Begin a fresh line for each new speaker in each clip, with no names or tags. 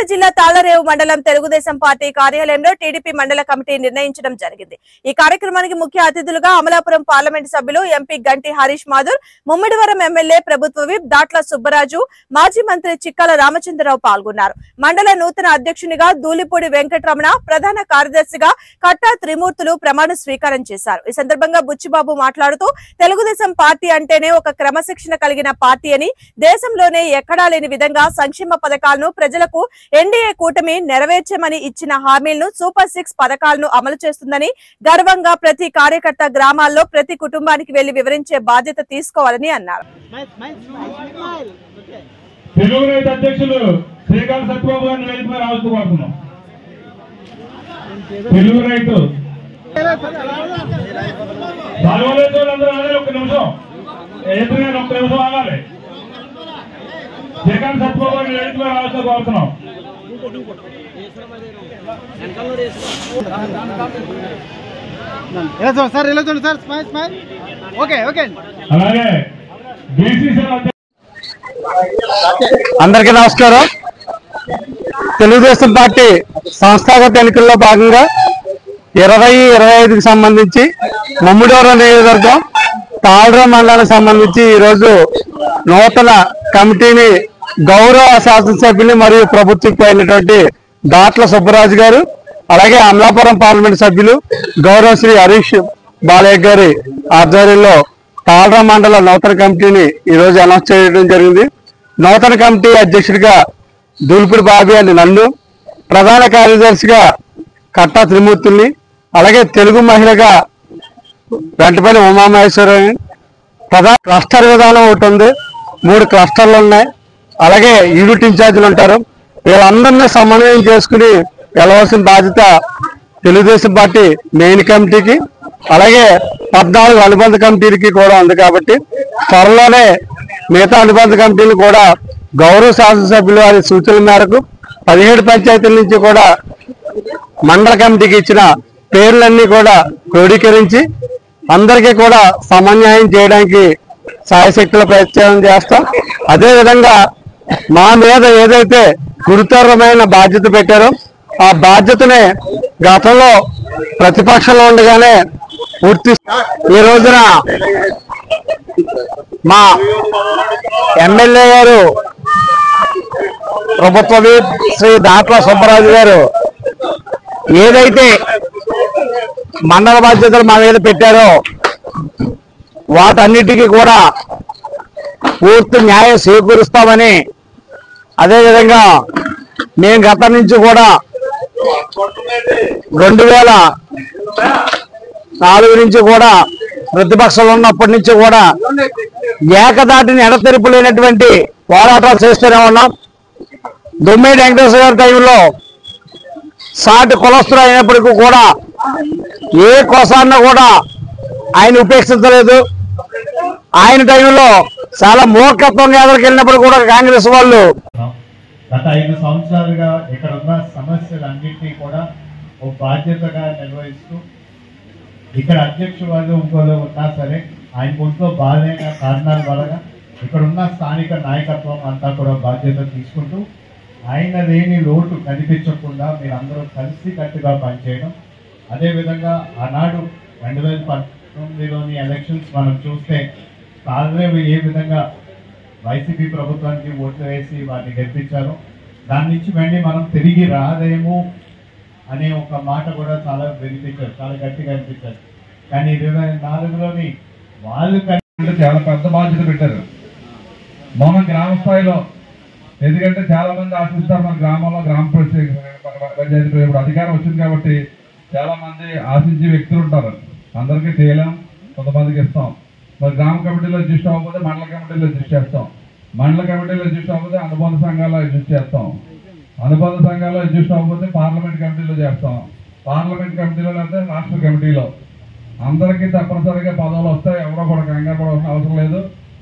ఉమ్మడి జిల్లా తాళ్లరేవు మండలం తెలుగుదేశం పార్టీ కార్యాలయంలో టీడీపీ మండల కమిటీ నిర్ణయించడం జరిగింది। ఈ కార్యక్రమానికి ముఖ్య అతిథులుగా అమలాపురం పార్లమెంట్ సభ్యులు ఎంపీ గంటి హరీష్ మాధుర్, ముమ్మిడివరం ఎమ్మెల్యే ప్రభుత్వ విప్ దాట్ల సుబ్బరాజు, మాజీ మంత్రి చిక్కాల రామచంద్రరావు పాల్గొన్నారు। మండల నూతన అధ్యక్షునిగా దూలిపూడి వెంకటరమణ, ప్రధాన కార్యదర్శిగా కట్టా త్రిమూర్తులు ప్రమాణ స్వీకారం చేశారు। ఈ సందర్భంగా బుచ్చిబాబు మాట్లాడుతూ తెలుగుదేశం పార్టీ అంటేనే ఒక క్రమశిక్షణ కలిగిన పార్టీ అని, దేశంలోనే ఎక్కడా లేని విధంగా సంక్షేమ పథకాలను ప్రజలకు ఎన్డీఏ కూటమి నెరవేర్చమని ఇచ్చిన హామీలను సూపర్ 6 పథకాలను అమలు చేస్తుందని, గర్వంగా ప్రతి కార్యకర్త గ్రామాల్లో ప్రతి కుటుంబానికి వెళ్లి వివరించే బాధ్యత తీసుకోవాలని అన్నారు।
జగన్ సత్యబాబు రావాల్సిన కోరుతున్నాం। అలాగే
అందరికీ నమస్కారం। తెలుగుదేశం పార్టీ సంస్థాగత ఎన్నికల్లో భాగంగా 2025కి సంబంధించి ముమ్మిడివరం నియోజకవర్గం తాళ్లరేవు మండలానికి సంబంధించి ఈరోజు నూతన కమిటీని గౌరవ శాసనసభ్యులు మరియు ప్రభుత్వకు అయినటువంటి దాట్ల సుబ్బరాజు గారు, అలాగే అమలాపురం పార్లమెంట్ సభ్యులు గౌరవ శ్రీ హరీష్ బాలయ్య గారి ఆధ్వర్యంలో తాళ్లరేవు మండల నూతన కమిటీని ఈరోజు అనౌన్స్ చేయడం జరిగింది। నూతన కమిటీ అధ్యక్షుడిగా దూలిపూడి బాబీ అని నన్ను, ప్రధాన కార్యదర్శిగా కట్టా త్రిమూర్తుల్ని, అలాగే తెలుగు మహిళగా వెంటపల్లి ఉమామహేశ్వరరావు, ప్రధాన క్లస్టర్ విధానం ఒకటి ఉంది, 3 క్లస్టర్లు ఉన్నాయి, అలాగే యూనిట్ ఇన్ఛార్జీలు ఉంటారు। వీళ్ళందరినీ సమన్వయం చేసుకుని వెళ్ళవలసిన బాధ్యత తెలుగుదేశం పార్టీ మెయిన్ కమిటీకి, అలాగే 14 అనుబంధ కమిటీలకి కూడా ఉంది। కాబట్టి త్వరలోనే మిగతా అనుబంధ కమిటీలు కూడా గౌరవ శాసనసభ్యులు వారి సూచనల మేరకు 17 పంచాయతీల నుంచి కూడా మండల కమిటీకి ఇచ్చిన పేర్లన్నీ కూడా క్రోడీకరించి అందరికీ కూడా సమన్వయం చేయడానికి సాయశక్తుల ప్రయత్నం చేస్తాం। అదేవిధంగా మా మీద ఏదైతే గురుతరమైన బాధ్యత పెట్టారో ఆ బాధ్యతనే గతంలో ప్రతిపక్షంలో ఉండగానే పూర్తి ఈ రోజున మా ఎమ్మెల్యే గారు ప్రభుత్వ విప్ శ్రీ దాట్ల సుబ్బరాజు గారు ఏదైతే మండల బాధ్యతలు మా మీద పెట్టారో వాటన్నిటికీ కూడా పూర్తి న్యాయం చేకూరుస్తామని, అదేవిధంగా మేము గతం నుంచి కూడా 2004 నుంచి కూడా ప్రతిపక్షంలో ఉన్నప్పటి నుంచి కూడా ఏకదాటిని ఎడతెరిపి లేనటువంటి పోరాటాలు చేస్తూనే ఉన్నాం। దొమ్మేటి వెంకటేశ్వర గారి టైంలో సాటి కులస్తులు అయినప్పటికీ కూడా ఏ కోసాన్న కూడా ఆయన ఉపేక్షించలేదు। ఆయన టైంలో చాలా మూర్ఖత్వంగా ఎదురుకు వెళ్ళినప్పుడు కూడా కాంగ్రెస్ వాళ్ళు
గత 5 సంవత్సరాలుగా ఇక్కడ ఉన్న సమస్యలన్నింటినీ కూడా ఒక బాధ్యతగా నిర్వహిస్తూ, ఇక్కడ అధ్యక్షుడు వాళ్ళు ఇంకోలో ఉన్నా సరే ఆయన ఒంట్లో బాధైన కారణాల వలన ఇక్కడ ఉన్న స్థానిక నాయకత్వం అంతా కూడా బాధ్యత తీసుకుంటూ ఆయన లేని లోటు కనిపించకుండా మీరందరూ కలిసి కట్టుగా పనిచేయడం, అదేవిధంగా ఆనాడు 2019లోని ఎలక్షన్స్ మనం చూస్తే తాళ్లరేవు ఏ విధంగా వైసీపీ ప్రభుత్వానికి ఓట్లు వేసి వారిని గెలిపించారో దాని నుంచి మళ్ళీ మనం తిరిగి రాదేమో అనే ఒక మాట కూడా చాలా వినిపించారు, చాలా గట్టిగా అనిపించారు। కానీ 2024లోని వాళ్ళు చాలా పెద్ద బాధ్యత పెట్టారు మన గ్రామ స్థాయిలో। ఎందుకంటే చాలా మంది ఆశిస్తారు మన గ్రామంలో గ్రామ పంచాయతీ ఇప్పుడు అధికారం వచ్చింది కాబట్టి చాలా మంది ఆశించే వ్యక్తులు ఉంటారు, అందరికీ చేయలేం, కొంతమందికి ఇస్తాం। మరి గ్రామ కమిటీలో రిజిస్టర్ అవ్వకపోతే మండల కమిటీలో రిజిస్టర్ చేస్తాం, మండల కమిటీలో రిజిస్టర్ అవ్వకపోతే అనుబంధ సంఘాల్లో రిజిస్టర్ చేస్తాం, అనుబంధ సంఘాల్లో రిజిస్టర్ అవ్వకపోతే పార్లమెంట్ కమిటీలో చేస్తాం, పార్లమెంట్ కమిటీలో లేకపోతే రాష్ట్ర కమిటీలో। అందరికీ తప్పనిసరిగా పదవులు వస్తాయి, ఎవరో కూడా కంగారు పడవలసిన అవసరం లేదు।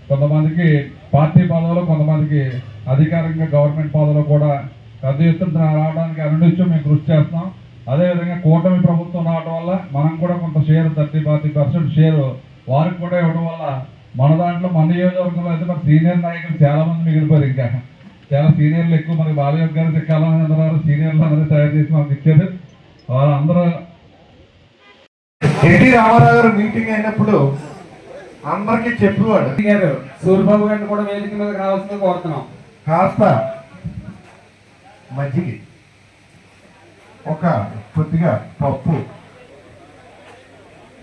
కొంతమందికి పార్టీ పదవులు, కొంతమందికి అధికారికంగా గవర్నమెంట్ పదవులు కూడా పెద్ద ఎత్తున రావడానికి అనునిత్యం మేము కృషి చేస్తున్నాం। అదేవిధంగా కూటమి ప్రభుత్వం రావడం వల్ల మనం కూడా కొంత షేర్ 30-40% షేర్ వారికి కూడా ఇవ్వడం వల్ల మన దాంట్లో మన నియోజకవర్గంలో అయితే మన సీనియర్ నాయకులు చాలా మంది మిగిలిపోయారు। ఇంకా
చాలా సీనియర్లు ఎక్కువ మనకి బాలయోగ్ గారు చిక్కాలన్నారు సీనియర్లు అందరూ తయారు చేసి మనకి ఇచ్చారు. వాళ్ళందరూ
ఎన్టీ రామారావు గారు మీటింగ్ అయినప్పుడు అందరికి చెప్పేవాడు
గారు సూర్యబాబు గారిని కూడా వేదిక మీద రావాల్సింది కోరుతున్నాం.
కాస్త మజ్జిగ, ఒక కొద్దిగా పప్పు,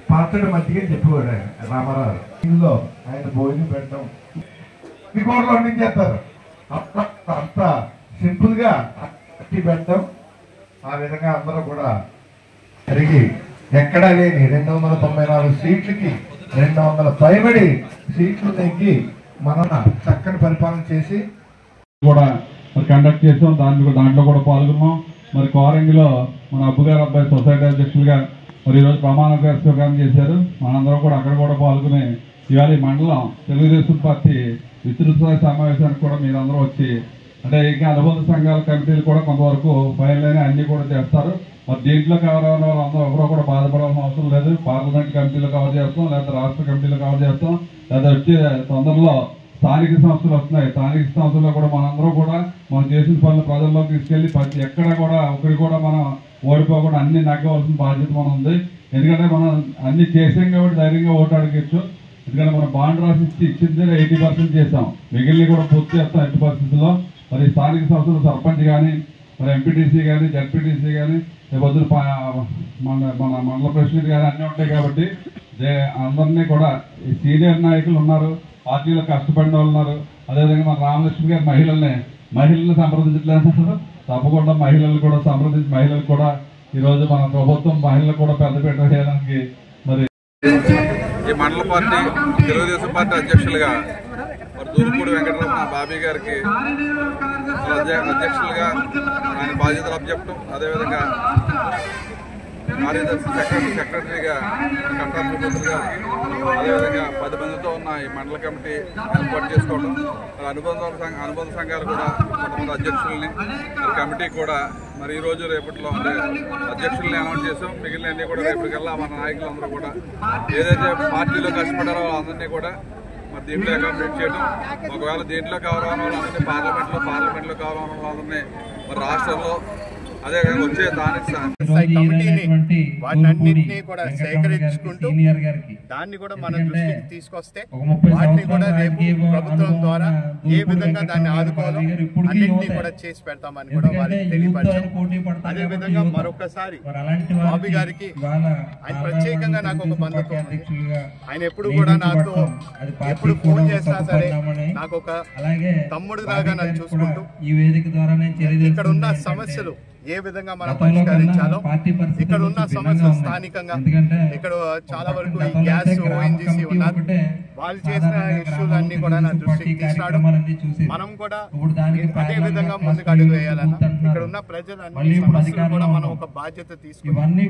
పాతడి మజ్జిగ చెప్పేవాడు ఆయన రామారావు. ఇందులో ఆయన భోజనం పెట్టడం ఈ కూరలో వండించేస్తారు. అంత సింపుల్ గా పెట్టడం, ఆ విధంగా అందరూ కూడా జరిగి ఎక్కడా లేని 294 సీట్లకి 200 పైబడి సీట్లు నెగ్గి మన చక్కని పరిపాలన చేసి
కూడా కండక్ట్ చేసాం. దాంట్లో కూడా పాల్గొన్నాం. మరి కోరంగిలో మన అబ్బుగారు అబ్బాయి సొసైటీ అధ్యక్షులుగా మరి ఈరోజు ప్రమాణ స్వీకారం చేశారు. మనందరం కూడా అక్కడ కూడా పాల్గొని ఇవాళ ఈ మండలం తెలుగుదేశం పార్టీ విస్తృత సమావేశానికి కూడా మీరందరూ వచ్చి అంటే ఇంకా అనుబంధ సంఘాల కమిటీలు కూడా కొంతవరకు ఫైనల్ అన్ని కూడా చేస్తారు. మరి దీంట్లో కవర్ అయిన వాళ్ళందరూ ఎవరో కూడా బాధపడాల్సిన అవసరం లేదు. పార్లమెంట్ కమిటీలు కవర్ చేస్తాం, లేదా రాష్ట్ర కమిటీలు కవర్ చేస్తాం, లేదా వచ్చే తొందరలో స్థానిక సంస్థలు వస్తున్నాయి. స్థానిక సంస్థల్లో కూడా మనందరూ కూడా మనం చేసిన పనులు ప్రజల్లోకి తీసుకెళ్లి ఎక్కడ కూడా ఒకరి కూడా మనం ఓడిపోకుండా అన్ని నగ్గవలసిన బాధ్యత మనం ఉంది. ఎందుకంటే మనం అన్ని చేసాం కాబట్టి ధైర్యంగా ఓటు అడగచ్చు. ఎందుకంటే మనం బాండ్ రాసి ఇచ్చిందే 80% చేసాం, మిగిలిన కూడా పూర్తి చేస్తాం ఎట్టి పరిస్థితుల్లో. మరి స్థానిక సంస్థలు సర్పంచ్ కానీ, మరి ఎంపీటీసీ కానీ, జడ్పీటీసీ కానీ, రేపొద్దున మన మండల ప్రెసిడెంట్ కానీ అన్నీ ఉంటాయి. కాబట్టి అందరినీ కూడా ఈ సీనియర్ నాయకులు ఉన్నారు, పార్టీలో కష్టపడిన వాళ్ళు ఉన్నారు. అదేవిధంగా మన రామలక్ష్మి గారు మహిళల్ని సంప్రదించట్లేదు. తప్పకుండా మహిళలు కూడా సంప్రదించి మహిళలు కూడా ఈరోజు మన ప్రభుత్వం మహిళలు కూడా పెద్దపీట వేయడానికి మరి
ఈ మండల పార్టీ తెలుగుదేశం పార్టీ అధ్యక్షులుగా మరి దూరుపూడి వెంకటరమణ బాబీ గారికి అధ్యక్షులుగా ఆయన బాధ్యతలు అప్పచెప్పడం, అదేవిధంగా కార్యదర్శి సెక్రటరీగా కట్టా త్రిమూర్తి గారికి, అదేవిధంగా 10 మందితో ఉన్న ఈ మండల కమిటీ ఏర్పాటు చేసుకోవడం, అనుబంధ సంఘాలు కూడా కొంతమంది అధ్యక్షుల్ని కమిటీ కూడా మరి ఈ రోజు రేపట్లో అంటే అధ్యక్షుల్ని అనౌన్స్ చేసాం. మిగిలిన అన్ని కూడా రేపటికల్లా మన నాయకులందరూ కూడా ఏదైతే పార్టీలో కష్టపడారో అందరినీ కూడా మరి దీంట్లో అకామిడేట్ చేయడం, ఒకవేళ దీంట్లో కవర్ అవ్వడం వాళ్ళందరినీ పార్లమెంట్లో కవర్ అవ్వడం వాళ్ళని మరి రాష్ట్రంలో అదేవిధంగా వచ్చే
వాటిని కూడా సేకరించుకుంటూ దాన్ని కూడా మన దృష్టికి తీసుకొస్తే వాటిని కూడా రేపు ప్రభుత్వం ద్వారా ఏ విధంగా దాన్ని ఆదుకోవాలో అన్నింటినీ కూడా చేసి పెడతామని కూడా వారికి తెలియపరచాం. అదేవిధంగా మరొకసారి బాబీ గారికి ఆయన ప్రత్యేకంగా నాకు ఒక బంధుత్వం ఉంది. ఆయన ఎప్పుడు కూడా నాతో ఎప్పుడు ఫోన్ చేసినా సరే నాకు ఒక తమ్ముడు లాగా నన్ను చూసుకుంటూ ఇక్కడ ఉన్న సమస్యలు ఏ విధంగా మనం పరిష్కరించాలో, ఇక్కడ ఉన్న సమస్యలు స్థానికంగా ఇక్కడ చాలా వరకు ఈ గ్యాస్ ఓఎన్జీసీ ఉన్నారు, వాళ్ళు చేసిన ఇష్యూలన్నీ కూడా నా దృష్టికి తీసుకురావడం, మనం కూడా అదే విధంగా ముందుకు అడుగు వేయాలన్నా ఇక్కడ ఉన్న ప్రజలన్నీ సమస్యలు కూడా మనం ఒక బాధ్యత తీసుకుని